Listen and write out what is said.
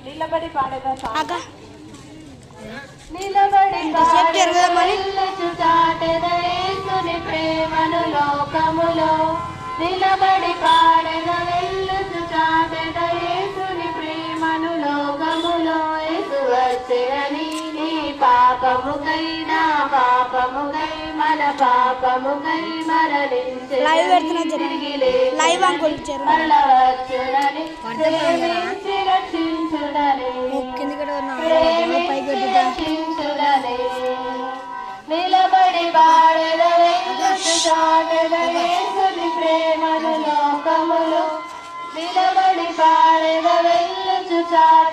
నిలబడి పాడేదా అక్క నిలబడి పాడెదవెల్లుచు చాటెదయేసుని ప్రేమను లోకములో నిలబడి పాడెదవెల్లుచు చాటెదయేసుని ప్రేమను లోకములో యేసు వచ్చెనని నీ పాపముకై నా పాపముకై మన పాపముకై మరణించె లైవ్ పెడుతున్నా తిరిగి లైవ్ అంకుల్ మరలా వచ్చునని ప్రేమించి రక్షించునని ప్రేమించి రక్షించునని నిలబడి పాడెదవెల్లుచు చాటెదయేసుని ప్రేమను లోకములో నిలబడి పాడెదవెల్లుచు చాటె